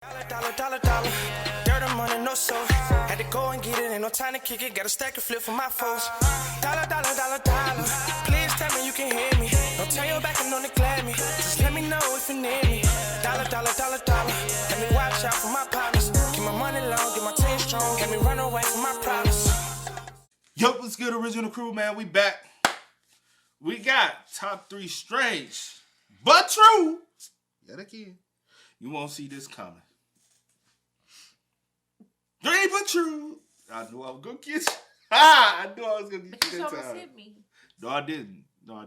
Dollar. Dirt and money, no soul. Had to go and get it, ain't no time to kick it. Got a stack and flip for my foes. Dollar. Please tell me you can hear me. Don't turn your back and don't neglect me. Just let me know if you need me. Dollar. Let me watch out for my partners. Keep my money long, get my team strong. Let me run away from my problems. Yo, what's good, original crew, man? We back. We got top 3 strange, but true. Yet again, you won't see this coming. 3 but true. I knew I was gonna get you. I knew I was gonna get you that time. Almost hit me. No, I didn't. I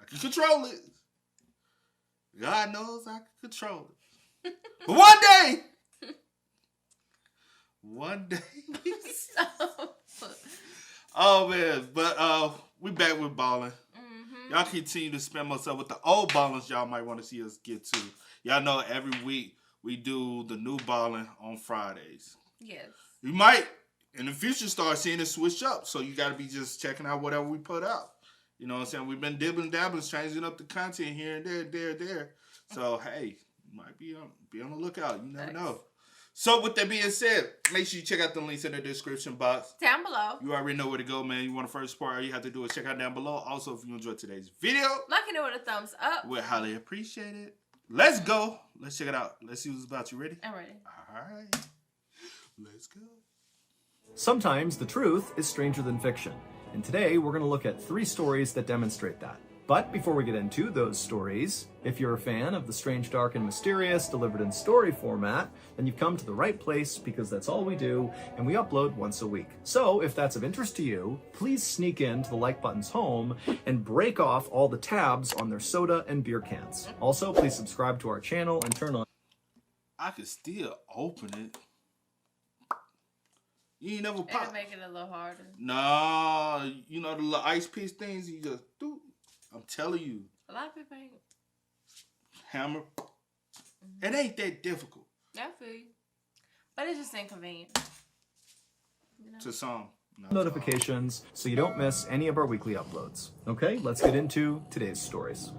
can control it. God knows I can control it. But one day. Oh man, but we back with Ballen. Mm-hmm. Y'all continue to spam us up with the old Ballens y'all might want to see us get to. Y'all know every week we do the new Ballen on Fridays. Yes. We might in the future start seeing it switch up, so you got to be just checking out whatever we put out. You know what I'm saying? We've been dibbling dabbling, changing up the content here and there. So hey, you might be on the lookout. You never know. So with that being said, make sure you check out the links in the description box. Down below. You already know where to go, man. You want to first part, all you have to do is check out down below. Also, if you enjoyed today's video, like it with a thumbs up. We'd highly appreciate it. Let's go. Let's check it out. Let's see what's about. You ready? I'm ready. All right. Let's go. Sometimes the truth is stranger than fiction. And today we're going to look at 3 stories that demonstrate that. But before we get into those stories, if you're a fan of the strange, dark, and mysterious delivered in story format, then you've come to the right place because that's all we do, and we upload once a week. So if that's of interest to you, please sneak in to the like button's home and break off all the tabs on their soda and beer cans. Also, please subscribe to our channel and turn on... I could still open it. You ain't never pop. It'll make it a little harder. Nah, you know the little ice piece things you just do. I'm telling you. A lot of people ain't. Hammer. It ain't that difficult. I feel you. But it's just inconvenient. You know? To some. Notifications so you don't miss any of our weekly uploads. Okay, let's get into today's stories.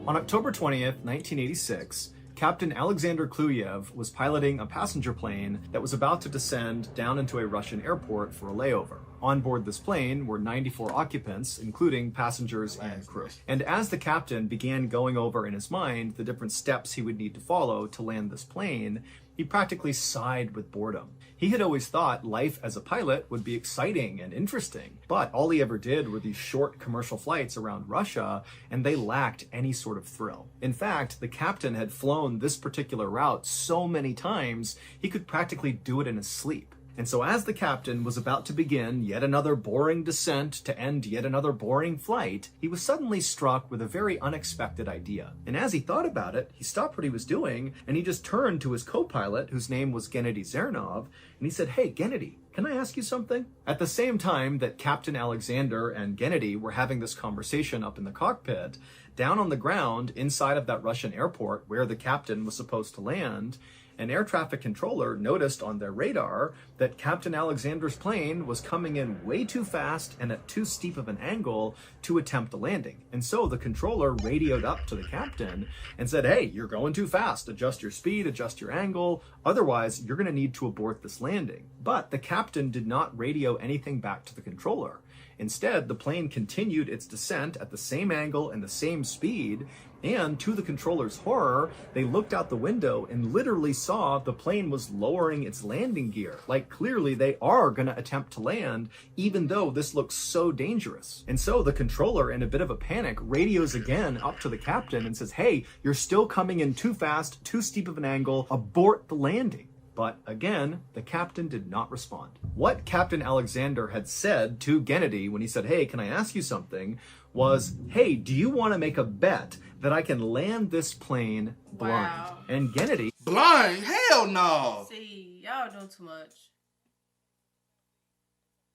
On October 20th, 1986, Captain Alexander Kluyev was piloting a passenger plane that was about to descend down into a Russian airport for a layover. On board this plane were 94 occupants, including passengers and crew. And as the captain began going over in his mind the different steps he would need to follow to land this plane, he practically sighed with boredom. He had always thought life as a pilot would be exciting and interesting, but all he ever did were these short commercial flights around Russia, and they lacked any sort of thrill. In fact, the captain had flown this particular route so many times, he could practically do it in his sleep. And so as the captain was about to begin yet another boring descent to end yet another boring flight, he was suddenly struck with a very unexpected idea. And as he thought about it, he stopped what he was doing and he just turned to his co-pilot, whose name was Gennady Zernov, and he said, "Hey, Gennady, can I ask you something?" At the same time that Captain Alexander and Gennady were having this conversation up in the cockpit, down on the ground inside of that Russian airport where the captain was supposed to land, an air traffic controller noticed on their radar that Captain Alexander's plane was coming in way too fast and at too steep of an angle to attempt a landing. And so the controller radioed up to the captain and said, "Hey, you're going too fast. Adjust your speed, adjust your angle. Otherwise, you're going to need to abort this landing." But the captain did not radio anything back to the controller. Instead, the plane continued its descent at the same angle and the same speed, and to the controller's horror, they looked out the window and literally saw the plane was lowering its landing gear. Like, clearly they are going to attempt to land, even though this looks so dangerous. And so the controller, in a bit of a panic, radios again up to the captain and says, "Hey, you're still coming in too fast, too steep of an angle, abort the landing." But again, the captain did not respond. What Captain Alexander had said to Gennady when he said, "Hey, can I ask you something?" was, "Hey, do you want to make a bet that I can land this plane blind?" Wow. And Gennady... Blind? Hell no. See, y'all doing too much.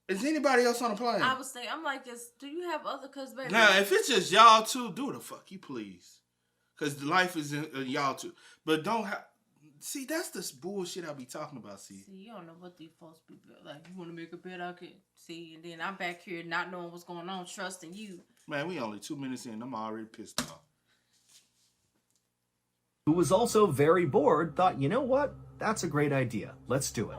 Is anybody else on the plane? I was thinking, I'm like, do you have other, cause baby. Now, if it's just y'all two, do the fuck you please. Because the life is in y'all two. But don't have... See, that's this bullshit I be talking about, see. See, you don't know what these folks be like. You want to make a bet, I can see, and then I'm back here not knowing what's going on, trusting you. Man, we only 2 minutes in. I'm already pissed off. Who was also very bored, thought, you know what? That's a great idea. Let's do it.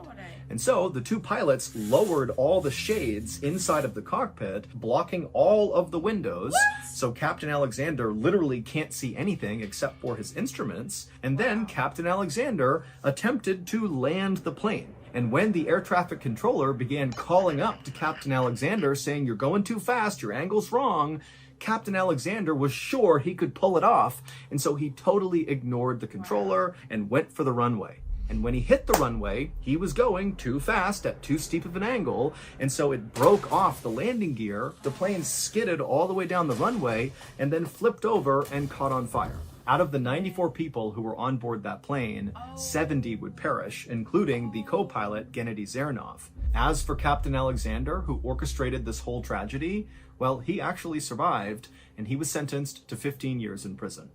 And so the two pilots lowered all the shades inside of the cockpit, blocking all of the windows. So Captain Alexander literally can't see anything except for his instruments. And then Captain Alexander attempted to land the plane. And when the air traffic controller began calling up to Captain Alexander saying, you're going too fast, your angle's wrong, Captain Alexander was sure he could pull it off. And so he totally ignored the controller and went for the runway. And when he hit the runway, he was going too fast at too steep of an angle, and so it broke off the landing gear. The plane skidded all the way down the runway and then flipped over and caught on fire. Out of the 94 people who were on board that plane, 70 would perish, including the co-pilot Gennady Zernov. As for Captain Alexander, who orchestrated this whole tragedy, well, he actually survived, and he was sentenced to 15 years in prison.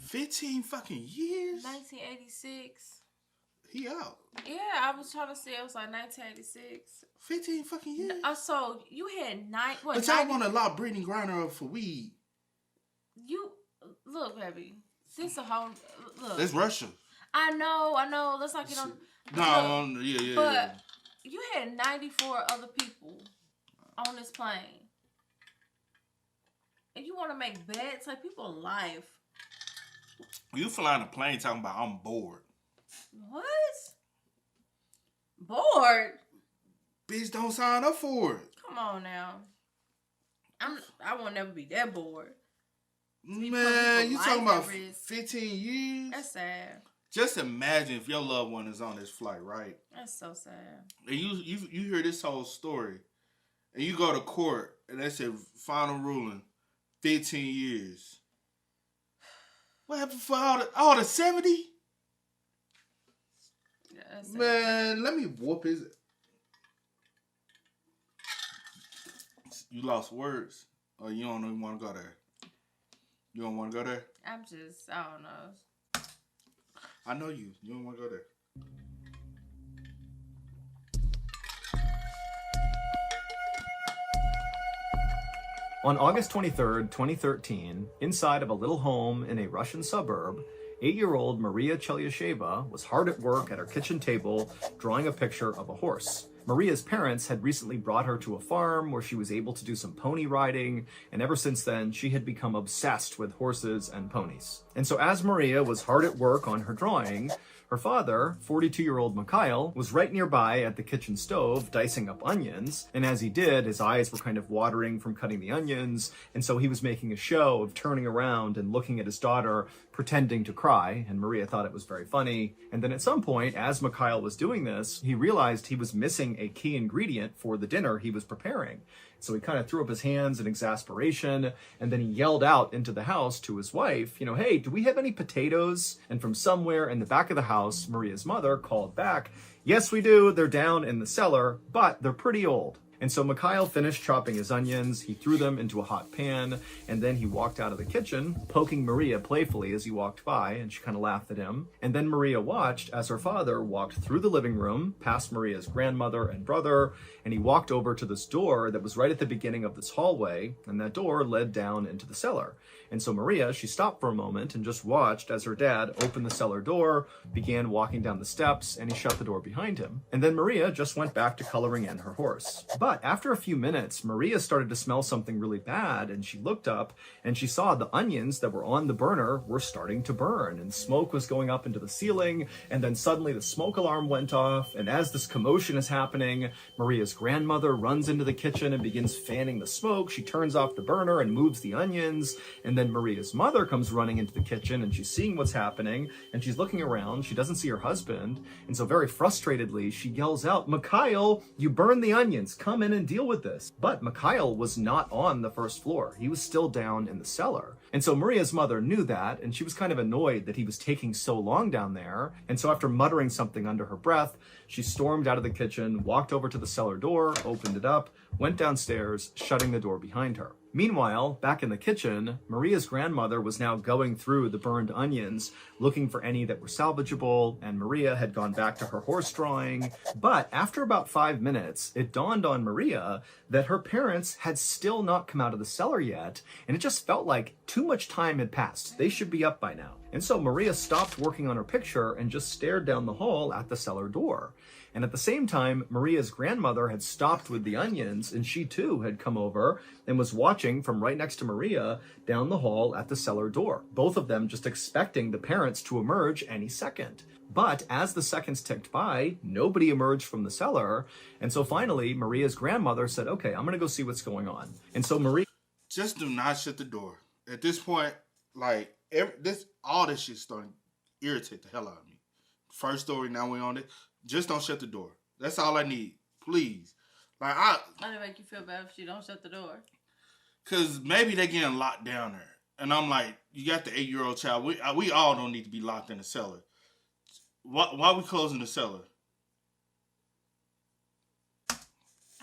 15 fucking years? 1986. He out. Yeah, I was trying to say it was like 1986. 15 fucking years? So you had But y'all want to lock Brittany Griner up for weed. You, look, baby. This a whole, look. That's Russia. I know. Let's not get on. No, yeah. But you had 94 other people on this plane. And you want to make bets? Like, people alive. You flying a plane talking about I'm bored. What? Bored? Bitch, don't sign up for it. Come on now. I won't never be that bored. Man, you talking about 15 years? That's sad. Just imagine if your loved one is on this flight, right? That's so sad. And you hear this whole story, and you go to court, and they say final ruling, 15 years. What happened for all the 70? Yeah, that's Man, let me whoop his. You lost words, or you don't even want to go there. You don't want to go there? I don't know. I know you. You don't want to go there. On August 23rd, 2013, inside of a little home in a Russian suburb, 8-year-old Maria Chelyasheva was hard at work at her kitchen table drawing a picture of a horse. Maria's parents had recently brought her to a farm where she was able to do some pony riding, and ever since then, she had become obsessed with horses and ponies. And so as Maria was hard at work on her drawing, her father, 42-year-old Mikhail, was right nearby at the kitchen stove dicing up onions, and as he did, his eyes were kind of watering from cutting the onions, and so he was making a show of turning around and looking at his daughter, pretending to cry, and Maria thought it was very funny. And then at some point, as Mikhail was doing this, he realized he was missing a key ingredient for the dinner he was preparing. So he kind of threw up his hands in exasperation, and then he yelled out into the house to his wife, hey, do we have any potatoes? And from somewhere in the back of the house, Maria's mother called back, yes, we do. They're down in the cellar, but they're pretty old. And so Mikhail finished chopping his onions, he threw them into a hot pan, and then he walked out of the kitchen, poking Maria playfully as he walked by, and she kind of laughed at him. And then Maria watched as her father walked through the living room, past Maria's grandmother and brother, and he walked over to this door that was right at the beginning of this hallway, and that door led down into the cellar. And so Maria, she stopped for a moment and just watched as her dad opened the cellar door, began walking down the steps, and he shut the door behind him. And then Maria just went back to coloring in her horse. But after a few minutes, Maria started to smell something really bad, and she looked up and she saw the onions that were on the burner were starting to burn, and smoke was going up into the ceiling, and then suddenly the smoke alarm went off, and as this commotion is happening, Maria's grandmother runs into the kitchen and begins fanning the smoke. She turns off the burner and moves the onions, and then Maria's mother comes running into the kitchen, and she's seeing what's happening, and she's looking around. She doesn't see her husband, and so very frustratedly, she yells out, Mikhail, you burned the onions, come in and deal with this. But Mikhail was not on the first floor. He was still down in the cellar. And so Maria's mother knew that, and she was kind of annoyed that he was taking so long down there. And so after muttering something under her breath, she stormed out of the kitchen, walked over to the cellar door, opened it up, went downstairs, shutting the door behind her. Meanwhile, back in the kitchen, Maria's grandmother was now going through the burned onions, looking for any that were salvageable, and Maria had gone back to her horse drawing. But after about 5 minutes, it dawned on Maria that her parents had still not come out of the cellar yet, and it just felt like too much time had passed. They should be up by now. And so Maria stopped working on her picture and just stared down the hall at the cellar door. And at the same time, Maria's grandmother had stopped with the onions, and she too had come over and was watching from right next to Maria down the hall at the cellar door. Both of them just expecting the parents to emerge any second. But as the seconds ticked by, nobody emerged from the cellar. And so finally, Maria's grandmother said, okay, I'm going to go see what's going on. And so Maria... Just do not shut the door. At this point, like, all this shit's starting to irritate the hell out of me. First story, now we're on it. Just don't shut the door. That's all I need. Please. Like, How do it make you feel bad if she don't shut the door? Because maybe they getting locked down there. And I'm like, you got the 8-year-old child. We all don't need to be locked in the cellar. Why are we closing the cellar?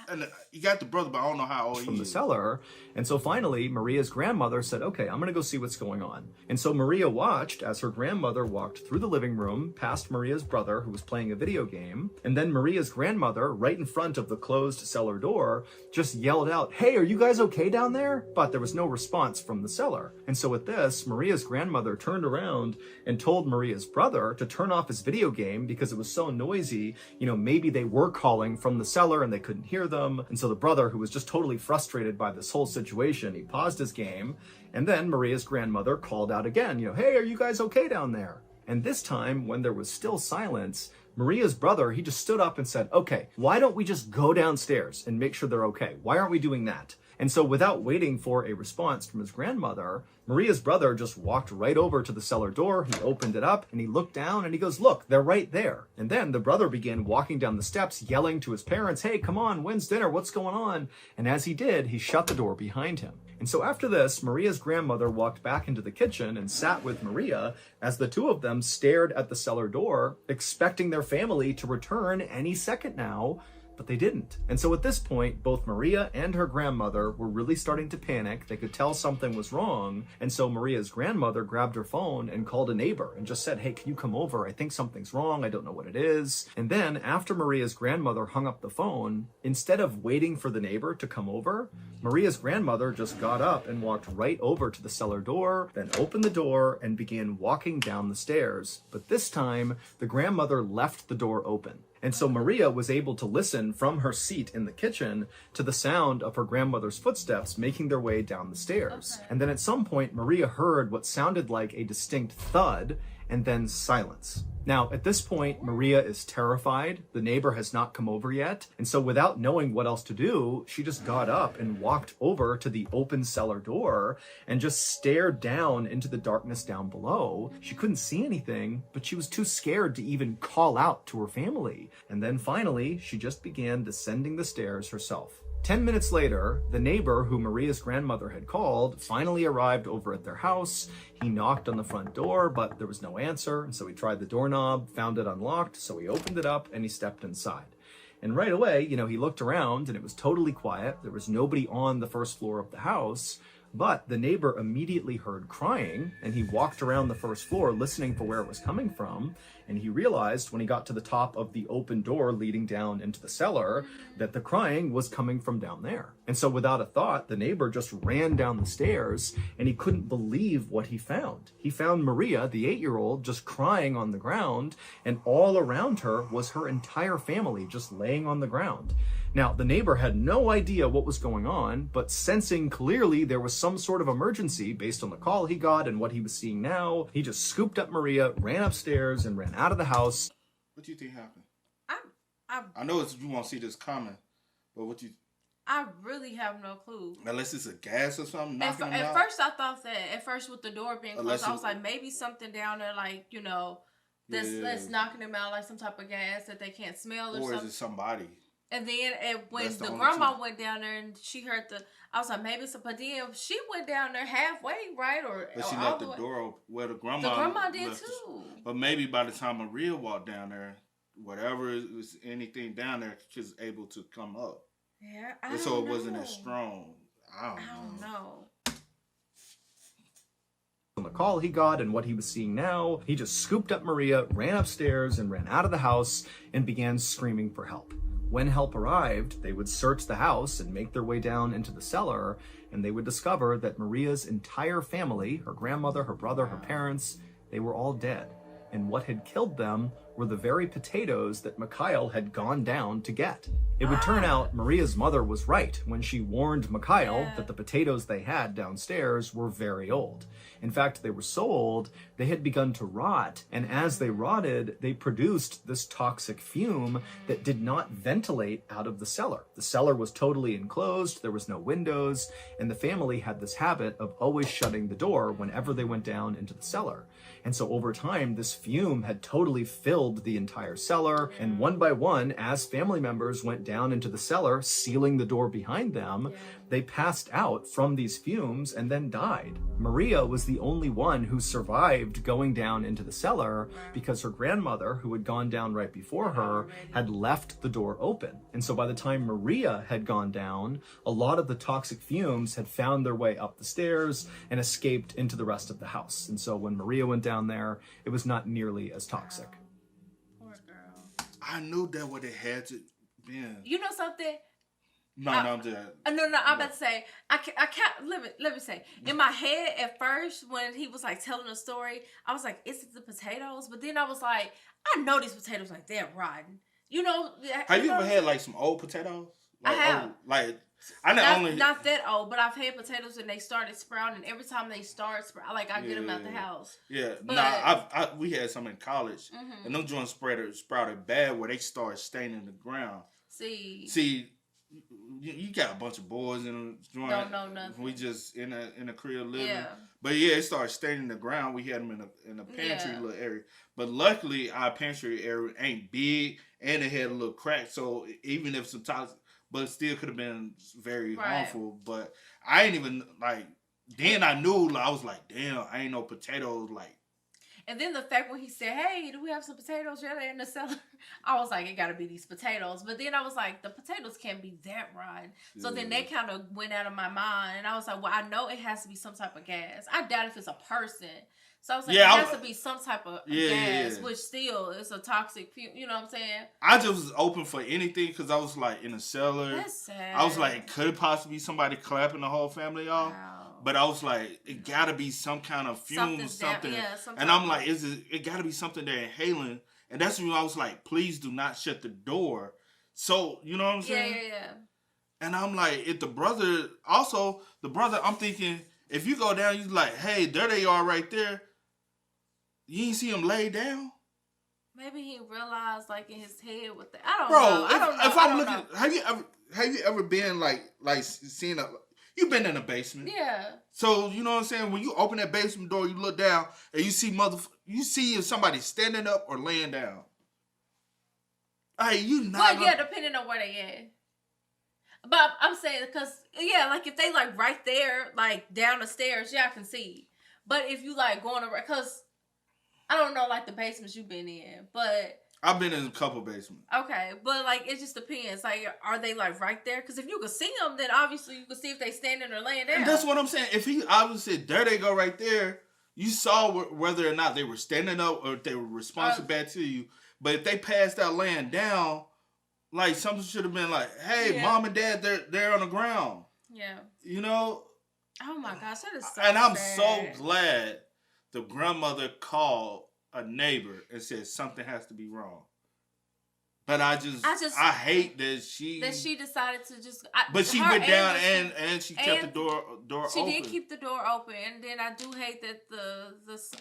And you got the brother, but I don't know how old he is. From the cellar. And so finally, Maria's grandmother said, okay, I'm going to go see what's going on. And so Maria watched as her grandmother walked through the living room, past Maria's brother, who was playing a video game. And then Maria's grandmother, right in front of the closed cellar door, just yelled out, hey, are you guys okay down there? But there was no response from the cellar. And so with this, Maria's grandmother turned around and told Maria's brother to turn off his video game because it was so noisy. You know, maybe they were calling from the cellar and they couldn't hear them. And so the brother, who was just totally frustrated by this whole situation, he paused his game. And then Maria's grandmother called out again, you know, hey, are you guys okay down there? And this time, when there was still silence, Maria's brother, he just stood up and said, okay, why don't we just go downstairs and make sure they're okay? Why aren't we doing that? And so without waiting for a response from his grandmother, Maria's brother just walked right over to the cellar door. He opened it up and he looked down and he goes, look, they're right there. And then the brother began walking down the steps, yelling to his parents, hey, come on, when's dinner? What's going on? And as he did, he shut the door behind him. And so after this, Maria's grandmother walked back into the kitchen and sat with Maria as the two of them stared at the cellar door, expecting their family to return any second now. But they didn't. And so at this point, both Maria and her grandmother were really starting to panic. They could tell something was wrong. And so Maria's grandmother grabbed her phone and called a neighbor and just said, hey, can you come over? I think something's wrong. I don't know what it is. And then after Maria's grandmother hung up the phone, instead of waiting for the neighbor to come over, Maria's grandmother just got up and walked right over to the cellar door, then opened the door and began walking down the stairs. But this time, the grandmother left the door open. And so Maria was able to listen from her seat in the kitchen to the sound of her grandmother's footsteps making their way down the stairs. Okay. And then at some point, Maria heard what sounded like a distinct thud and then silence. Now, at this point, Maria is terrified. The neighbor has not come over yet. And so without knowing what else to do, she just got up and walked over to the open cellar door and just stared down into the darkness down below. She couldn't see anything, but she was too scared to even call out to her family. And then finally, she just began descending the stairs herself. 10 minutes later, the neighbor who Maria's grandmother had called finally arrived over at their house. He knocked on the front door, but there was no answer. And so he tried the doorknob, found it unlocked. So he opened it up and he stepped inside. And right away, he looked around and it was totally quiet. There was nobody on the first floor of the house. But the neighbor immediately heard crying, and he walked around the first floor listening for where it was coming from, and he realized when he got to the top of the open door leading down into the cellar that the crying was coming from down there. And so without a thought, the neighbor just ran down the stairs, and he couldn't believe what he found. He found Maria, the 8-year-old, just crying on the ground, and all around her was her entire family just laying on the ground. Now, the neighbor had no idea what was going on, but sensing clearly there was some sort of emergency based on the call he got and what he was seeing now, he just scooped up Maria, ran upstairs, and ran out of the house. What do you think happened? I know you won't see this coming, but what you... I really have no clue. Unless it's a gas or something knocking them At out. first, I thought that, with the door being closed, I was like, maybe something down there, like, that's knocking them out, like some type of gas that they can't smell or something. Or is it somebody? And then when the grandma went down there and she heard I was like, maybe so. But then she went down there halfway, right? But she left the door open where the grandma. The grandma did too. But maybe by the time Maria walked down there, whatever was anything down there, she was able to come up. Yeah, so it wasn't as strong. I I don't know. On the call he got and what he was seeing now, he just scooped up Maria, ran upstairs, and ran out of the house and began screaming for help. When help arrived, they would search the house and make their way down into the cellar, and they would discover that Maria's entire family, her grandmother, her brother, her parents, they were all dead. And what had killed them were the very potatoes that Mikhail had gone down to get. It would turn out Maria's mother was right when she warned Mikhail that the potatoes they had downstairs were very old. In fact, they were so old, they had begun to rot, and as they rotted, they produced this toxic fume that did not ventilate out of the cellar. The cellar was totally enclosed, there was no windows, and the family had this habit of always shutting the door whenever they went down into the cellar. And so over time, this fume had totally filled the entire cellar, and one by one, as family members went down into the cellar, sealing the door behind them, they passed out from these fumes and then died. Maria was the only one who survived going down into the cellar because her grandmother, who had gone down right before her, had left the door open. And so by the time Maria had gone down, a lot of the toxic fumes had found their way up the stairs and escaped into the rest of the house. And so when Maria went down there, it was not nearly as toxic. Poor girl. I knew that what it had to be. You know something? No, I'm just. No, I'm about to say, I can't, let me say, in my head at first, when he was like telling the story, I was like, is it the potatoes? But then I was like, I know these potatoes, like, they're rotten. You know? Have you ever had like some old potatoes? Like, I have. Not that old, but I've had potatoes and they started sprouting. Every time they start sprouting, like, I get them out the house. Yeah, But, we had some in college, and them joints sprouted bad where they started staining the ground. See, you got a bunch of boys in the joint. Don't know nothing. We just in a crib living. Yeah. But yeah, it started staining the ground. We had them in a pantry little area. But luckily, our pantry area ain't big, and it had a little crack. So even if some toxic, but it still could have been very harmful. But I ain't even like. Then I knew. Like, I was like, damn, I ain't no potatoes like. And then the fact when he said, hey, do we have some potatoes really in the cellar? I was like, it got to be these potatoes. But then I was like, the potatoes can't be that rotten. So then that kind of went out of my mind. And I was like, well, I know it has to be some type of gas. I doubt if it's a person. So I was like, it has to be some type of gas, which still is a toxic, you know what I'm saying? I just was open for anything because I was like in a cellar. That's sad. I was like, could it possibly be somebody clapping the whole family off? Wow. But I was like, it gotta be some kind of fume or something. And I'm like, it gotta be something they're inhaling. And that's when I was like, please do not shut the door. So, you know what I'm saying? Yeah. And I'm like, if the brother, I'm thinking, if you go down, you like, hey, there they are right there. You ain't see him lay down? Maybe he realized, like, in his head with the, I don't know. If I'm looking, have you ever been like seeing you've been in a basement. Yeah. So, you know what I'm saying? When you open that basement door, you look down and you see if somebody's standing up or laying down. Hey, you not. Well, yeah, depending on where they at. But I'm saying, because, yeah, like, if they, like, right there, like, down the stairs, yeah, I can see. But if you, like, going around, because I don't know, like, the basements you've been in, but I've been in a couple basements. Okay, but like it just depends. Like, are they like right there? Because if you can see them, then obviously you can see if they standing or laying down. And that's what I'm saying. If he obviously said, there they go right there, you saw whether or not they were standing up or if they were responsive back to you. But if they passed out laying down, like something should have been like, hey, mom and dad, they're on the ground. Yeah. You know? Oh my gosh, that is so And I'm sad. so glad the grandmother called a neighbor and said something has to be wrong. But I hate that she decided to just. But she went down and she kept the door she open. She did keep the door open, and then I do hate that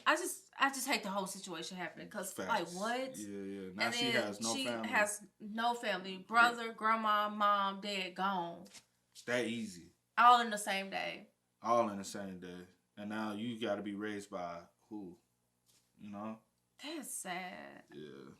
I just hate the whole situation happening because like what? Yeah. Now and she has no family. She has no family. Brother, grandma, mom, dad gone. That easy. All in the same day. All in the same day, and now you got to be raised by who? You know? That's sad. Yeah.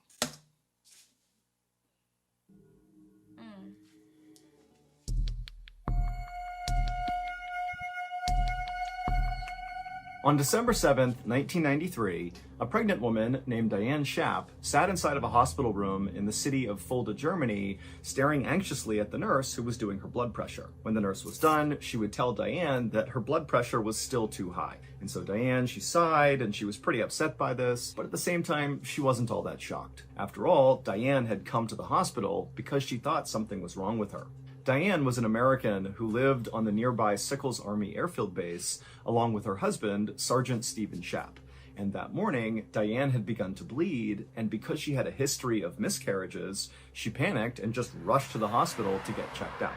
On December 7th, 1993, a pregnant woman named Diane Schaap sat inside of a hospital room in the city of Fulda, Germany, staring anxiously at the nurse who was doing her blood pressure. When the nurse was done, she would tell Diane that her blood pressure was still too high. And so Diane, she sighed and she was pretty upset by this, but at the same time, she wasn't all that shocked. After all, Diane had come to the hospital because she thought something was wrong with her. Diane was an American who lived on the nearby Sickles Army Airfield Base along with her husband, Sergeant Stephen Schaap. And that morning, Diane had begun to bleed, and because she had a history of miscarriages, she panicked and just rushed to the hospital to get checked out.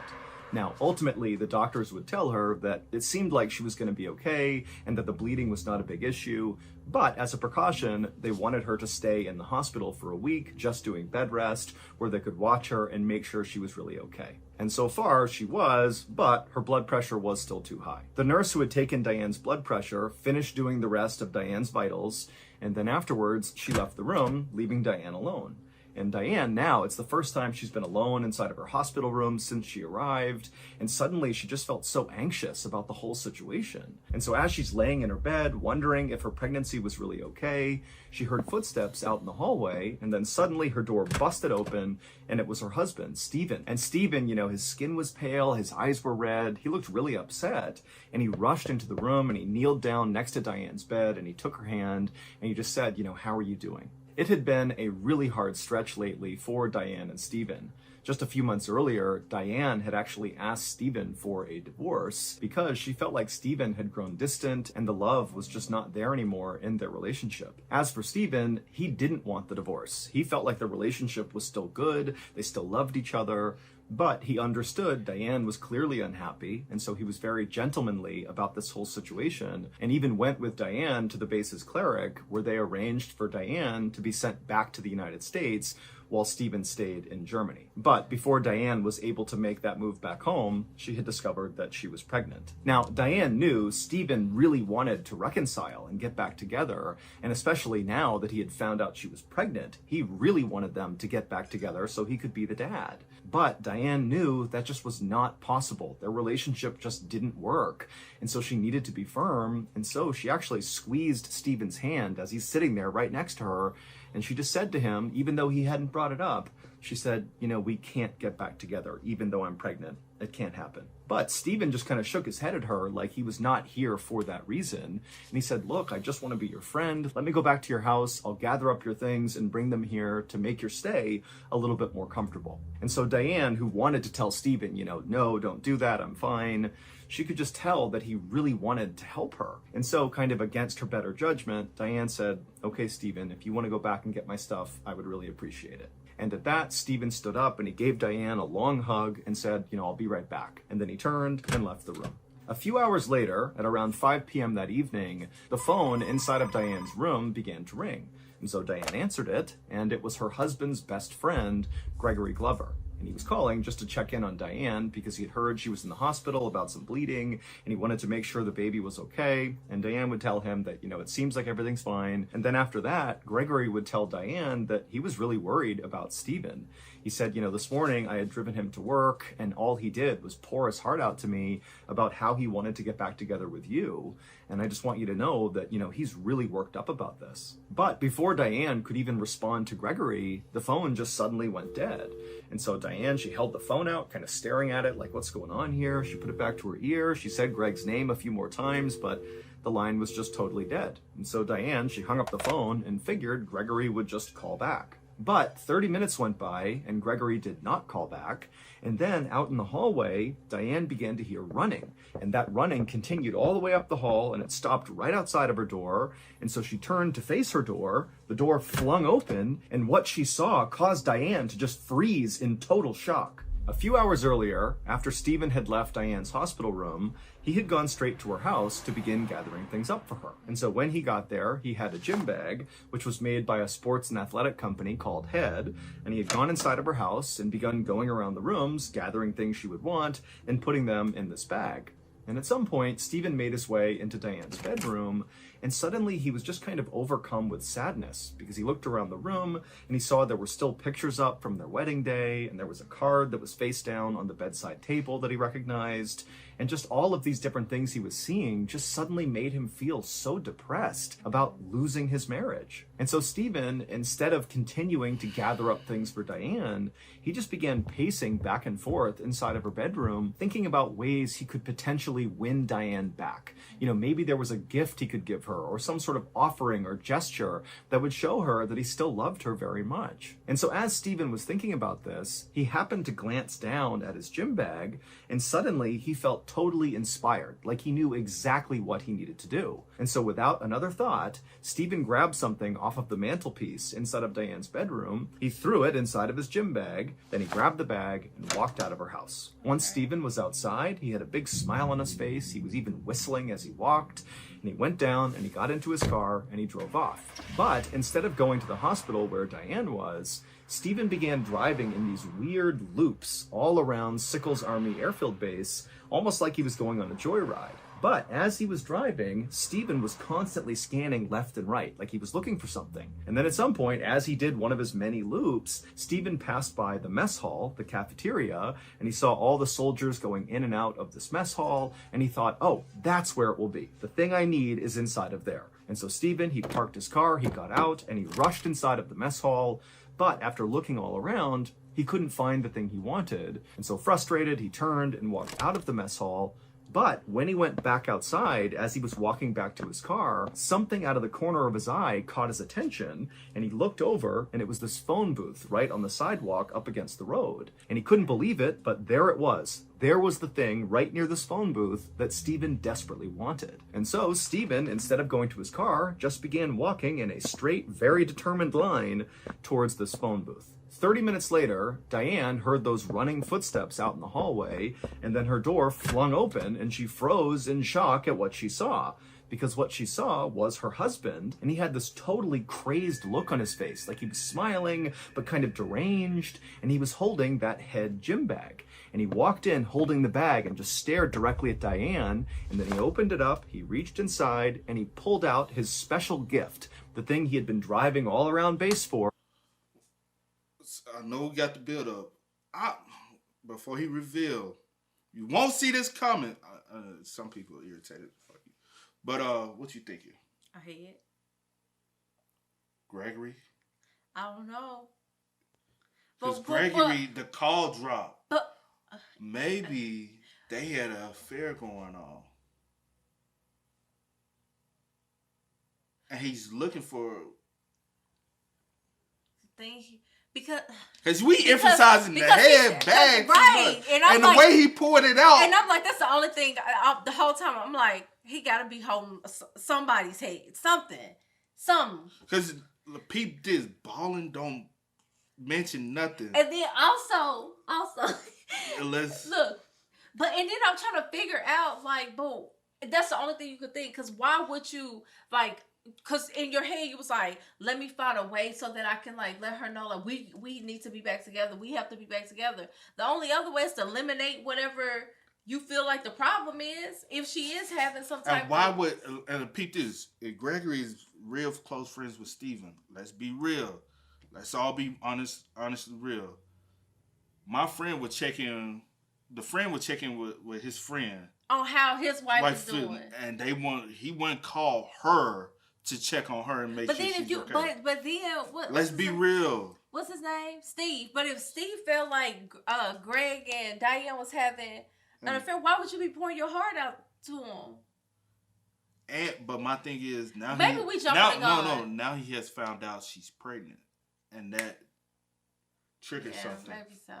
Now, ultimately, the doctors would tell her that it seemed like she was going to be okay and that the bleeding was not a big issue, but as a precaution, they wanted her to stay in the hospital for a week, just doing bed rest, where they could watch her and make sure she was really okay. And so far, she was, but her blood pressure was still too high. The nurse who had taken Diane's blood pressure finished doing the rest of Diane's vitals, and then afterwards, she left the room, leaving Diane alone. And Diane, now, it's the first time she's been alone inside of her hospital room since she arrived, and suddenly she just felt so anxious about the whole situation. And so as she's laying in her bed, wondering if her pregnancy was really okay, she heard footsteps out in the hallway, and then suddenly her door busted open, and it was her husband, Stephen. And Stephen, his skin was pale, his eyes were red, he looked really upset, and he rushed into the room, and he kneeled down next to Diane's bed, and he took her hand, and he just said, how are you doing? It had been a really hard stretch lately for Diane and Stephen. Just a few months earlier, Diane had actually asked Stephen for a divorce because she felt like Stephen had grown distant and the love was just not there anymore in their relationship. As for Stephen, he didn't want the divorce. He felt like the relationship was still good, they still loved each other, but he understood Diane was clearly unhappy, and so he was very gentlemanly about this whole situation, and even went with Diane to the base's cleric, where they arranged for Diane to be sent back to the United States while Stephen stayed in Germany. But before Diane was able to make that move back home, she had discovered that she was pregnant. Now, Diane knew Stephen really wanted to reconcile and get back together, and especially now that he had found out she was pregnant, he really wanted them to get back together so he could be the dad. But Diane knew that just was not possible. Their relationship just didn't work, and so she needed to be firm, and so she actually squeezed Stephen's hand as he's sitting there right next to her, and she just said to him, even though he hadn't brought it up, she said, we can't get back together, even though I'm pregnant. It can't happen. But Stephen just kind of shook his head at her like he was not here for that reason. And he said, look, I just want to be your friend. Let me go back to your house. I'll gather up your things and bring them here to make your stay a little bit more comfortable. And so Diane, who wanted to tell Stephen, no, don't do that, I'm fine, she could just tell that he really wanted to help her. And so, kind of against her better judgment, Diane said, okay, Stephen, if you want to go back and get my stuff, I would really appreciate it. And at that, Stephen stood up and he gave Diane a long hug and said, I'll be right back. And then he turned and left the room. A few hours later, at around 5 p.m. that evening, the phone inside of Diane's room began to ring. And so Diane answered it, and it was her husband's best friend, Gregory Glover. And he was calling just to check in on Diane because he had heard she was in the hospital about some bleeding, and he wanted to make sure the baby was okay. And Diane would tell him that, it seems like everything's fine. And then after that, Gregory would tell Diane that he was really worried about Stephen. He said, this morning I had driven him to work, and all he did was pour his heart out to me about how he wanted to get back together with you. And I just want you to know that, he's really worked up about this. But before Diane could even respond to Gregory, the phone just suddenly went dead. And so Diane, she held the phone out, kind of staring at it like, what's going on here? She put it back to her ear. She said Greg's name a few more times, but the line was just totally dead. And so Diane, she hung up the phone and figured Gregory would just call back. But 30 minutes went by and Gregory did not call back. And then out in the hallway, Diane began to hear running. And that running continued all the way up the hall and it stopped right outside of her door. And so she turned to face her door. The door flung open and what she saw caused Diane to just freeze in total shock. A few hours earlier, after Stephen had left Diane's hospital room, he had gone straight to her house to begin gathering things up for her. And so when he got there, he had a gym bag, which was made by a sports and athletic company called Head, and he had gone inside of her house and begun going around the rooms, gathering things she would want, and putting them in this bag. And at some point, Stephen made his way into Diane's bedroom, And suddenly he was just kind of overcome with sadness because he looked around the room and he saw there were still pictures up from their wedding day, and there was a card that was face down on the bedside table that he recognized. And just all of these different things he was seeing just suddenly made him feel so depressed about losing his marriage. And so Stephen, instead of continuing to gather up things for Diane, he just began pacing back and forth inside of her bedroom, thinking about ways he could potentially win Diane back. You know, maybe there was a gift he could give her, or some sort of offering or gesture that would show her that he still loved her very much. And so as Stephen was thinking about this, he happened to glance down at his gym bag, and suddenly he felt totally inspired, like he knew exactly what he needed to do. And so without another thought, Stephen grabbed something off of the mantelpiece inside of Diane's bedroom, he threw it inside of his gym bag, then he grabbed the bag and walked out of her house. Once Stephen was outside, he had a big smile on his face, he was even whistling as he walked, and he went down and he got into his car and he drove off. But instead of going to the hospital where Diane was, Stephen began driving in these weird loops all around Sickles Army Airfield Base, almost like he was going on a joyride. But as he was driving, Stephen was constantly scanning left and right, like he was looking for something. And then at some point, as he did one of his many loops, Stephen passed by the mess hall, the cafeteria, and he saw all the soldiers going in and out of this mess hall, and he thought, oh, that's where it will be. The thing I need is inside of there. And so Stephen, he parked his car, he got out, and he rushed inside of the mess hall. But after looking all around, he couldn't find the thing he wanted. And so frustrated, he turned and walked out of the mess hall. But when he went back outside, as he was walking back to his car, something out of the corner of his eye caught his attention, and he looked over, and it was this phone booth right on the sidewalk up against the road. And he couldn't believe it, but there it was. There was the thing right near this phone booth that Stephen desperately wanted. And so Stephen, instead of going to his car, just began walking in a straight, very determined line towards this phone booth. 30 minutes later, Diane heard those running footsteps out in the hallway, and then her door flung open, and she froze in shock at what she saw. Because what she saw was her husband, and he had this totally crazed look on his face, like he was smiling, but kind of deranged, and he was holding that head gym bag. And he walked in holding the bag and just stared directly at Diane, and then he opened it up, he reached inside, and he pulled out his special gift, the thing he had been driving all around base for. I know we got the build up. Before he revealed, you won't see this coming. Some people are irritated. But what you thinking? I head. Gregory? I don't know. Because Gregory, the call dropped. But maybe they had an affair going on. And he's looking for because we emphasizing the head bag right, and the way he poured it out, and I'm like, that's the only thing. The whole time I'm like, he got to be holding somebody's head, something. Because peep this, Ballen don't mention nothing, and then also, unless look, but and then I'm trying to figure out like, boo, that's the only thing you could think. Because why would you like? Because in your head, you was like, let me find a way so that I can, like, let her know, like, we need to be back together. We have to be back together. The only other way is to eliminate whatever you feel like the problem is, if she is having some type and why would, and peep this, if Gregory's real close friends with Stephen, let's be real. Let's all be honestly real. My friend would check in, the friend would check in with his friend. On how his wife is doing. And he wouldn't call her to check on her and make sure she's okay. But then what? Let's be real. What's his name? Steve. But if Steve felt like Greg and Diane was having an affair, why would you be pouring your heart out to him? But my thing is now maybe we jumping the gun. Now he has found out she's pregnant, and that triggers something. Maybe so.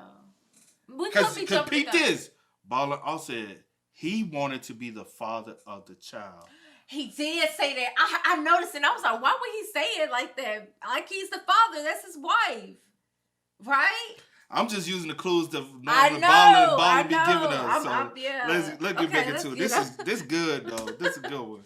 We could be jumping the gun. This, Ballen also said he wanted to be the father of the child. He did say that. I noticed, and I was like, why would he say it like that? Like he's the father. That's his wife. Right? I'm just using the clues that Ballen be giving us. Let's get back into it. This good, though. This is a good one.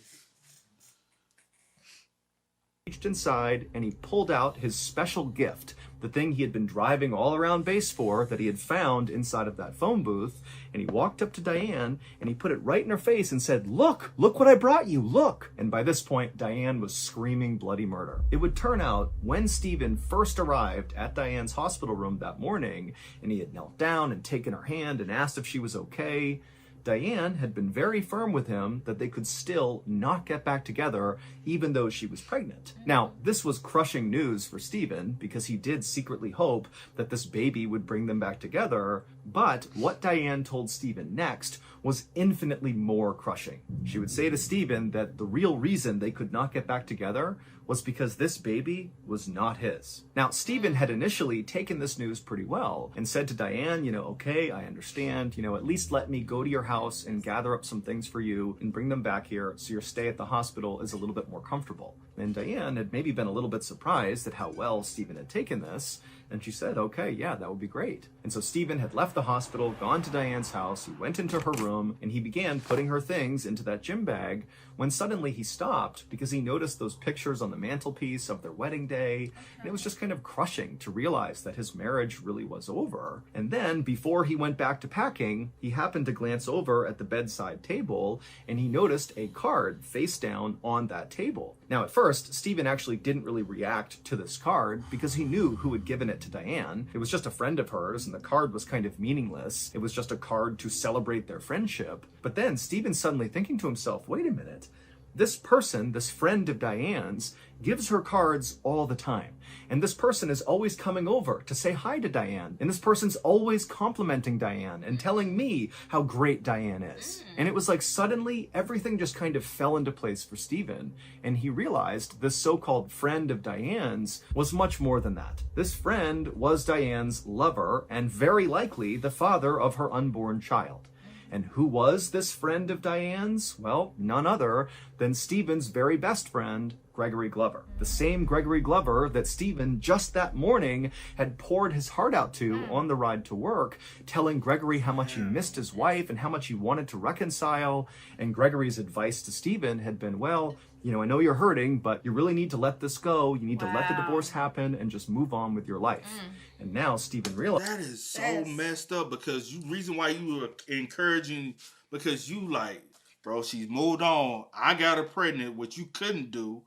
reached inside and he pulled out his special gift, the thing he had been driving all around base for, that he had found inside of that phone booth. And he walked up to Diane and he put it right in her face and said, look what I brought you, look. And by this point, Diane was screaming bloody murder. It would turn out when Stephen first arrived at Diane's hospital room that morning and he had knelt down and taken her hand and asked if she was okay, Diane had been very firm with him that they could still not get back together even though she was pregnant. Now, this was crushing news for Stephen because he did secretly hope that this baby would bring them back together, but what Diane told Stephen next was infinitely more crushing. She would say to Stephen that the real reason they could not get back together was because this baby was not his. Now, Stephen had initially taken this news pretty well and said to Diane, okay, I understand, at least let me go to your house and gather up some things for you and bring them back here so your stay at the hospital is a little bit more comfortable. And Diane had maybe been a little bit surprised at how well Stephen had taken this, and she said, okay, yeah, that would be great. And so Stephen had left the hospital, gone to Diane's house, he went into her room, and he began putting her things into that gym bag when suddenly he stopped because he noticed those pictures on the mantelpiece of their wedding day, and it was just kind of crushing to realize that his marriage really was over. And then, before he went back to packing, he happened to glance over at the bedside table, and he noticed a card face down on that table. Now, at first, Stephen actually didn't really react to this card because he knew who had given it to Diane. It was just a friend of hers, and the card was kind of meaningless. It was just a card to celebrate their friendship. But then Stephen's suddenly thinking to himself, wait a minute, this person, this friend of Diane's, gives her cards all the time. And this person is always coming over to say hi to Diane. And this person's always complimenting Diane and telling me how great Diane is. And it was like suddenly everything just kind of fell into place for Stephen. And he realized this so-called friend of Diane's was much more than that. This friend was Diane's lover and very likely the father of her unborn child. And who was this friend of Diane's? Well, none other than Stephen's very best friend, Gregory Glover. The same Gregory Glover that Stephen just that morning had poured his heart out to on the ride to work, telling Gregory how much he missed his wife and how much he wanted to reconcile. And Gregory's advice to Stephen had been, well, I know you're hurting, but you really need to let this go. You need to let the divorce happen and just move on with your life. And now Stephen realized that is so messed up because reason why you were encouraging, because you like, bro, she's moved on. I got her pregnant, which you couldn't do.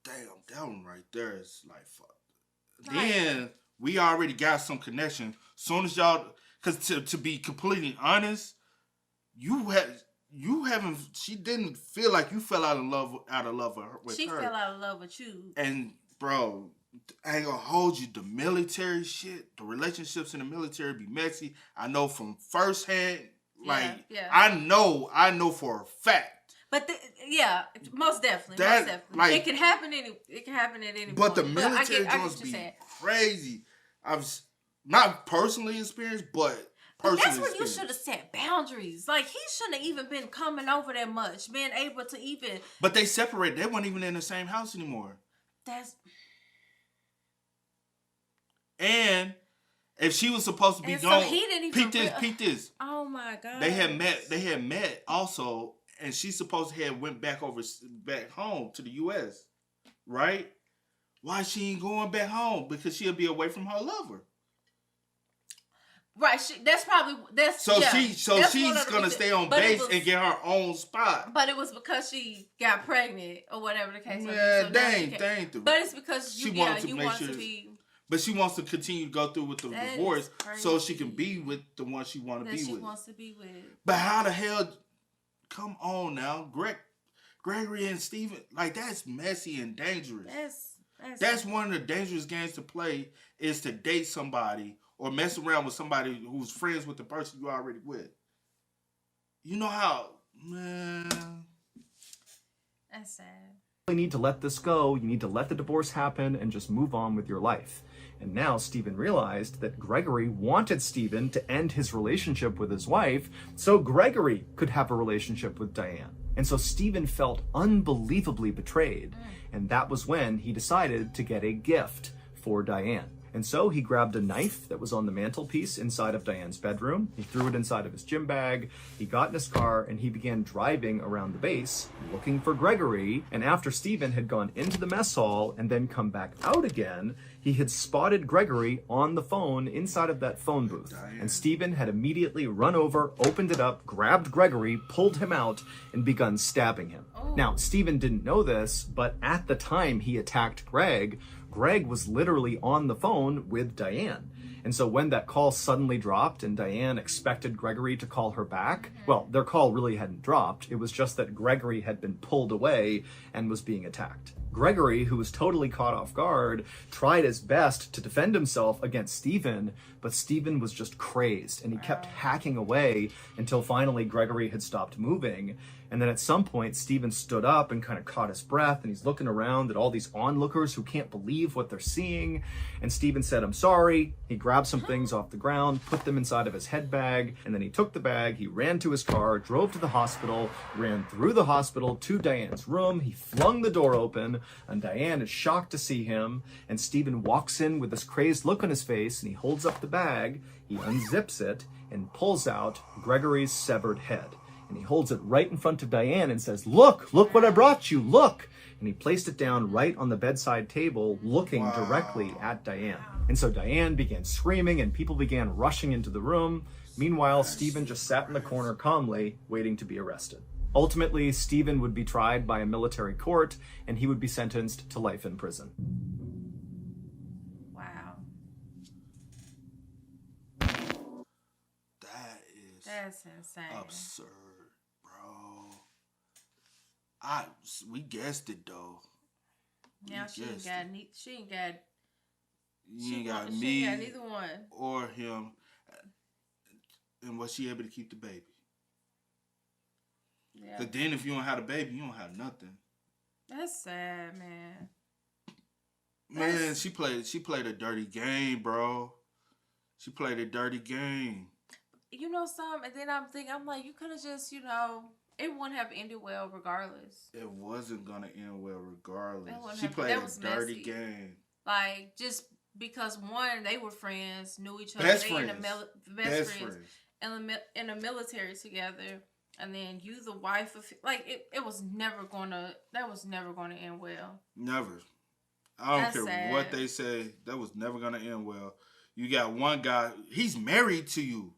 Damn, that one right there is like, fuck. Then we already got some connection. Soon as y'all, because to be completely honest, she didn't feel like you fell out of love with her. She fell out of love with you. And bro, I ain't gonna hold you. The military shit, the relationships in the military be messy. I know from firsthand. I know for a fact. But most definitely. Like, it can happen at any point. But the military joints be crazy. I've not personally experienced, but that's when you should have set boundaries. Like, he shouldn't have even been coming over that much, being able to even. But they separated. They weren't even in the same house anymore. And if she was supposed to be gone, so he didn't even peep this. Oh my God. They had met also, and she supposed to have went back home to the U.S. Right? Why she ain't going back home? Because she'll be away from her lover. Right, she's gonna stay on base and get her own spot. But it was because she got pregnant or whatever the case was. Yeah, they ain't. But it's because you want to be. But she wants to continue to go through with the divorce so she can be with the one she wants to be with. She wants to be with. But how the hell? Come on now, Gregory and Stephen, like, that's messy and dangerous. That's one of the dangerous games to play, is to date somebody or mess around with somebody who's friends with the person you're already with. You know how, man. That's sad. You need to let this go. You need to let the divorce happen and just move on with your life. And now Stephen realized that Gregory wanted Stephen to end his relationship with his wife so Gregory could have a relationship with Diane. And so Stephen felt unbelievably betrayed. And that was when he decided to get a gift for Diane. And so he grabbed a knife that was on the mantelpiece inside of Diane's bedroom. He threw it inside of his gym bag. He got in his car and he began driving around the base looking for Gregory. And after Stephen had gone into the mess hall and then come back out again, he had spotted Gregory on the phone inside of that phone booth. And Stephen had immediately run over, opened it up, grabbed Gregory, pulled him out, and begun stabbing him. Now, Stephen didn't know this, but at the time he attacked Greg was literally on the phone with Diane. And so when that call suddenly dropped and Diane expected Gregory to call her back, well, their call really hadn't dropped. It was just that Gregory had been pulled away and was being attacked. Gregory, who was totally caught off guard, tried his best to defend himself against Stephen, but Stephen was just crazed and he kept hacking away until finally Gregory had stopped moving. And then at some point, Stephen stood up and kind of caught his breath and he's looking around at all these onlookers who can't believe what they're seeing. And Stephen said, "I'm sorry." He grabbed some things off the ground, put them inside of his head bag, and then he took the bag, he ran to his car, drove to the hospital, ran through the hospital to Diane's room. He flung the door open and Diane is shocked to see him. And Stephen walks in with this crazed look on his face and he holds up the bag, he unzips it and pulls out Gregory's severed head. And he holds it right in front of Diane and says, look what I brought you, look. And he placed it down right on the bedside table, looking directly at Diane. And so Diane began screaming and people began rushing into the room. Meanwhile, Stephen just sat in the corner calmly, waiting to be arrested. Ultimately, Stephen would be tried by a military court and he would be sentenced to life in prison. Wow. That's insane. Absurd, bro. We guessed it though. Now she ain't got me neither one or him. And was she able to keep the baby? Yeah. Cause then if you don't have a baby, you don't have nothing. That's sad, man. Man, she played a dirty game, bro. She played a dirty game. You know something? And then I'm like, you could have just, it wouldn't have ended well regardless. It wasn't gonna end well regardless. She That played a was dirty messy. game. Like, just because one, they were friends, knew each other. Best they friends. Best friends. In the military together. And then you the wife of, like, that was never gonna end well. Never. I don't care what they say. That was never gonna end well. You got one guy, he's married to you.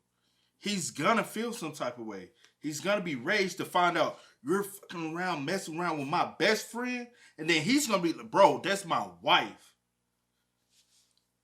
He's gonna feel some type of way. He's gonna be raised to find out you're fucking around, messing around with my best friend, and then he's gonna be like, bro, that's my wife.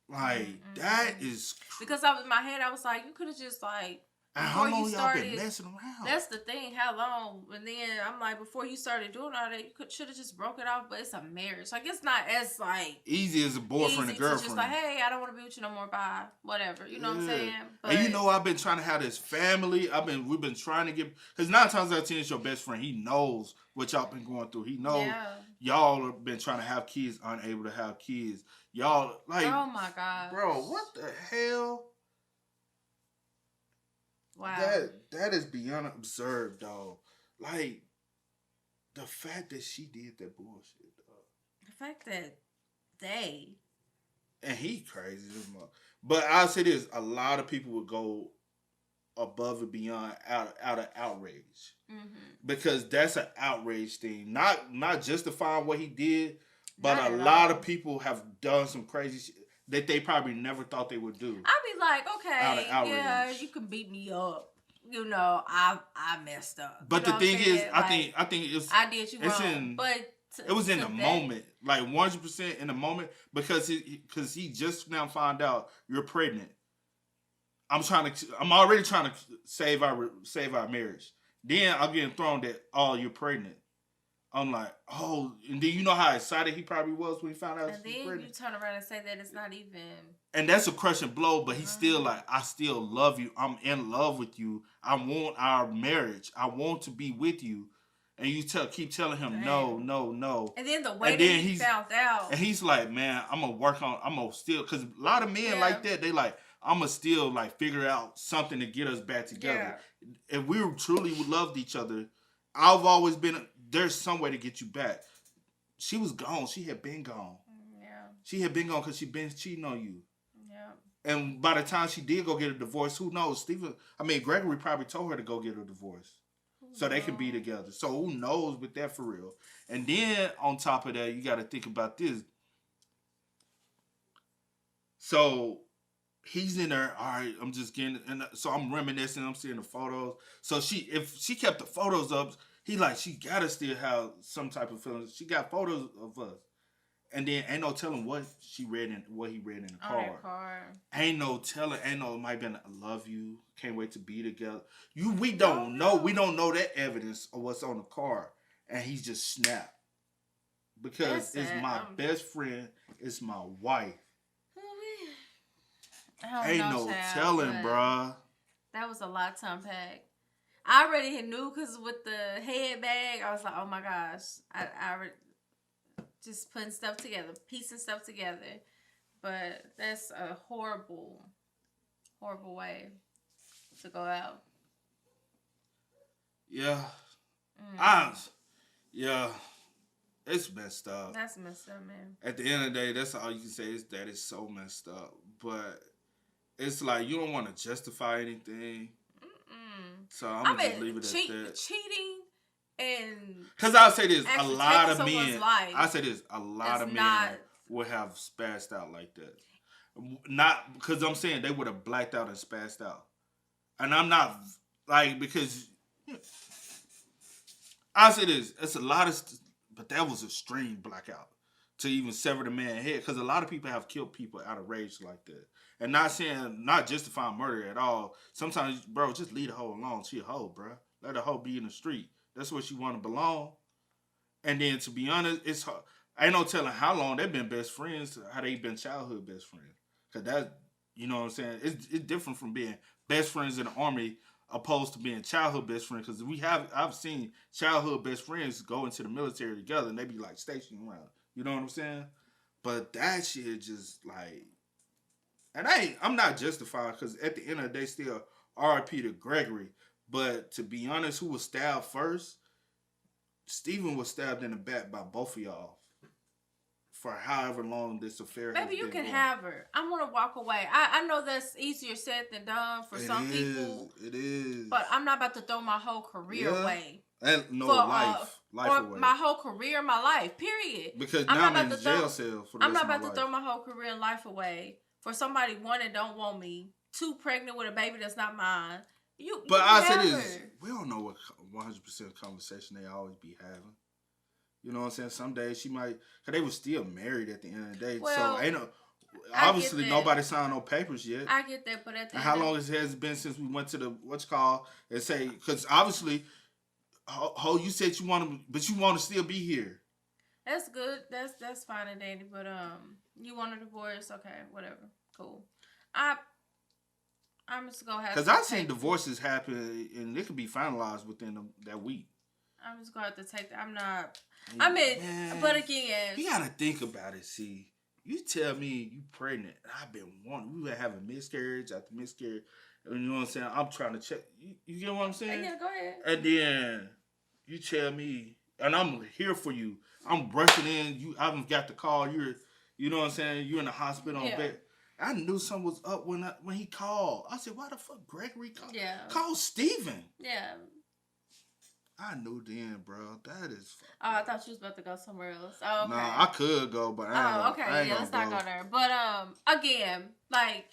Like, that is... Because in my head, I was like, you could have just, like... And how long y'all been messing around? That's the thing, how long? And then I'm like, before you started doing all that, you should have just broke it off. But it's a marriage, like it's not as like easy as a boyfriend and girlfriend. Just like, hey, I don't want to be with you no more. Bye, whatever. You know what I'm saying? But, and I've been trying to have this family. We've been trying to get, because 9 times out of 10 it's your best friend. He knows what y'all been going through. He knows y'all have been trying to have kids, unable to have kids. Y'all like, oh my god, bro, what the hell? Wow. That is beyond absurd, dog. Like, the fact that she did that bullshit, dog. The fact that they... And he crazy as much. But I'll say this, a lot of people would go above and beyond out of outrage. Mm-hmm. Because that's an outrage thing. Not justifying what he did, but a lot of people have done some crazy shit that they probably never thought they would do. I'd be like, okay, yeah, you can beat me up. I messed up. But the thing is, I think it's... I did you wrong. It was in the moment. Like 100% in the moment. Because he just now found out you're pregnant. I'm already trying to save our marriage. Then I'm getting thrown that, oh, you're pregnant. I'm like, oh, and then you know how excited he probably was when he found out. And then you turn around and say that it's not even. And that's a crushing blow, but he's still like, I still love you. I'm in love with you. I want our marriage. I want to be with you. And you keep telling him, no. And then the way that he found out. And he's like, man, I'm going to still, because a lot of men like that, they like, I'm going to still like figure out something to get us back together. Yeah. If we truly loved each other, I've always been... There's some way to get you back. She was gone. She had been gone. Yeah. She had been gone because she been cheating on you. And by the time she did go get a divorce, who knows? Gregory probably told her to go get a divorce. So they can be together. So who knows with that for real? And then on top of that, you got to think about this. So he's in there. All right, I'm just getting, and so I'm reminiscing. I'm seeing the photos. So if she kept the photos up, she gotta still have some type of feelings. She got photos of us, and then ain't no telling what he read in the car. Ain't no telling. Ain't no, it might been I love you. Can't wait to be together. We don't know. We don't know that evidence of what's on the car, and he just snapped because it's my best friend. It's my wife. Ain't no telling, bruh. That was a lot to unpack. I already knew because with the head bag, I was like, oh my gosh. I already just putting stuff together, piecing stuff together. But that's a horrible, horrible way to go out. Yeah. It's messed up. That's messed up, man. At the end of the day, that's all you can say is that it's so messed up. But it's like you don't want to justify anything. So I'm going to just leave it at that. Cheating and... Because I'll say this, a lot of men would have spazzed out like that. Not because I'm saying they would have blacked out and spazzed out. And I'm not, because I'll say this, it's a lot of, but that was a extreme blackout to even sever the man's head. Because a lot of people have killed people out of rage like that. And not justifying murder at all. Sometimes, bro, just leave the hoe alone. She a hoe, bro. Let the hoe be in the street. That's where she want to belong. And then, to be honest, it's hard. Ain't no telling how long they've been best friends, how they been childhood best friends. Because that, you know what I'm saying? It's different from being best friends in the army opposed to being childhood best friends. Because I've seen childhood best friends go into the military together and they be like stationed around. You know what I'm saying? But that shit just like... And I'm not justified because at the end of the day, still R.I.P. to Gregory. But to be honest, who was stabbed first? Stephen was stabbed in the back by both of y'all for however long this affair has been. Maybe you can have her. I'm going to walk away. I know that's easier said than done for some people. It is. But I'm not about to throw my whole career away. And life away. My whole career, my life, period. Because now I'm in the jail cell for the I'm rest not of my about to life. throw my whole career and life away for somebody, one, that don't want me, two, pregnant with a baby that's not mine. But I say this, we don't know what 100% conversation they always be having. You know what I'm saying? Some days she might, because they were still married at the end of the day. Well, so obviously nobody signed no papers yet. I get that, but at the and how long has it been since we went to the and say, because obviously, you said you want to, but you want to still be here. That's good. That's fine and dandy. But you want a divorce? Okay, whatever. Cool. I'm just gonna have. Because I've seen divorces happen and it could be finalized within that week. I'm just gonna have to take that. I'm not. I mean, but again, you gotta think about it. See, you tell me you pregnant. I've been wanting. We were having miscarriage after miscarriage. You know what I'm saying? I'm trying to check. You get what I'm saying? Yeah, go ahead. And then you tell me, and I'm here for you. I'm rushing in. I haven't got the call. You know what I'm saying? You're in the hospital on bed. I knew something was up when he called. I said, why the fuck Gregory called? Yeah. Call Steven. Yeah. I knew then, bro. That is... Oh, I thought you was about to go somewhere else. Oh, okay. Nah, I could go, but I ain't okay. Let's not go there. But, again, like,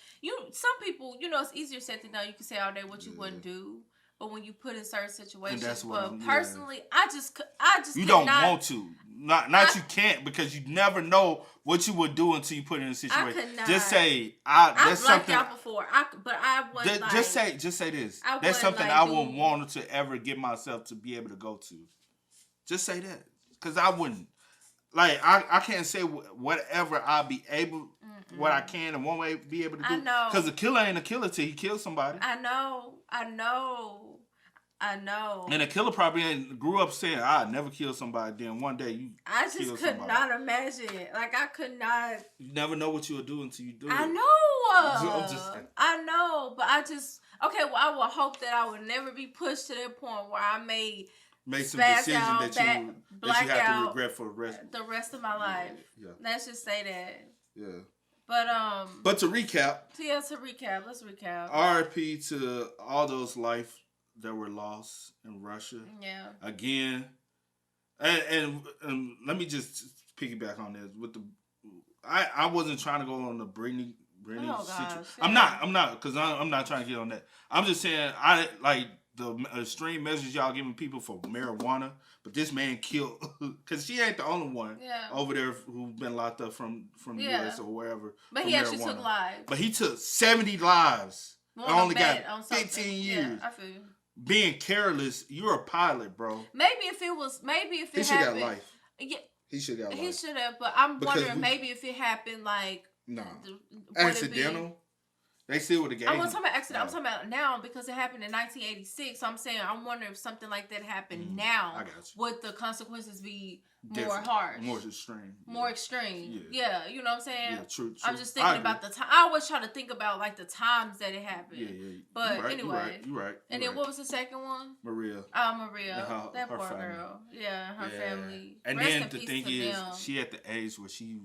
some people, it's easier said than done. You can say all day what you wouldn't do. But when you put in certain situations, personally, I just you don't want to. Not you can't, because you never know what you would do until you put it in a situation. I could not. Just say I've blacked out before. But I wouldn't just say this. That's something I wouldn't want to ever get myself to be able to go to. Just say that, because I wouldn't. Like I can't say whatever I'll be able, what I can and won't be able to do. I know, because a killer ain't a killer till he kills somebody. I know. And a killer probably grew up saying, "I never kill somebody." Then one day you. I just could not imagine it. Like I could not. You never know what you'll do until you do it. I know. I know, but I just well. I would hope that I would never be pushed to that point where I made some decision that you have to regret for the rest of my life. Yeah. Let's just say that. Yeah. But to recap. Let's recap. RIP to all those lives that were lost in Russia. Yeah. Again, and let me just piggyback on this with the. I wasn't trying to go on the Britney situation. Yeah. I'm not, because I'm not trying to get on that. I'm just saying, I like the extreme measures y'all giving people for marijuana, but this man killed, because she ain't the only one over there who's been locked up from the U.S. or wherever. But he actually took lives. But he took 70 lives. I only got 15 years. Yeah, I feel you. Being careless, you're a pilot, bro. Maybe if it he should happened. Got life. Yeah. He should got life. He should have, but I'm wondering maybe if it happened like accidental. They still would have gave. I'm talking about accident. I'm talking about now because it happened in 1986. So I'm saying I'm wondering if something like that happened now. I got you. Would the consequences be different, more harsh, more extreme? Yeah, you know what I'm saying. Yeah, true. I'm just thinking about the time. I always try to think about like the times that it happened. Yeah. But anyway, you're right. And then what was the second one? Maria. Oh, Maria. That poor family. Girl. Yeah, her family. And Rest then in the peace thing to is, them. she at the age where she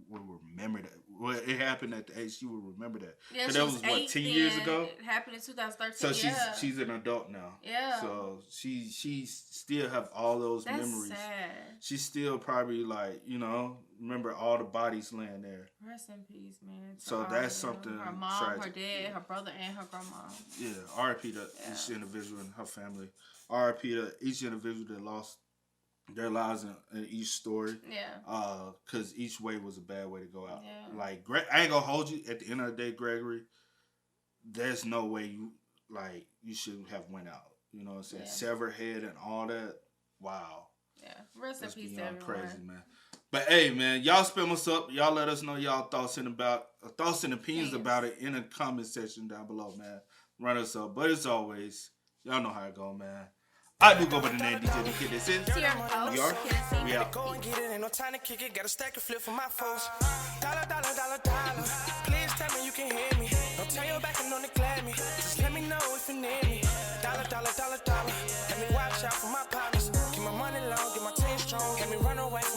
would remember that. Well, it happened at the age she would remember that. Yeah, that was what 10 years ago. It happened in 2013. So she's an adult now. Yeah. So she still have all those memories. Sad. She still probably like remember all the bodies laying there. Rest in peace, man. So that's something. Her mom, tragic. her dad, her brother, and her grandma. Yeah. R.I.P. to each individual and her family. R.I.P. to each individual that lost their lives in each story. Yeah. Because each way was a bad way to go out. Yeah. Like, I ain't gonna hold you. At the end of the day, Gregory, there's no way you should have went out. You know what I'm saying? Yeah. Severed head and all that. Wow. Yeah. Rest in peace to everyone. Crazy, man. But hey, man, y'all spam us up. Y'all let us know y'all thoughts and opinions about it in the comment section down below, man. Run us up. But as always, y'all know how it go, man. I do go by the name DJ the Kid That's It. We out. Go and get it, ain't no time to kick it. Got a stack of flip for my folks. Dollar. Please tell me you can hear me. Don't turn your back and don't neglect me. Just let me know if you need me. Dollar. Let me watch out for my partners. Keep my money long, get my team strong. Let me run away from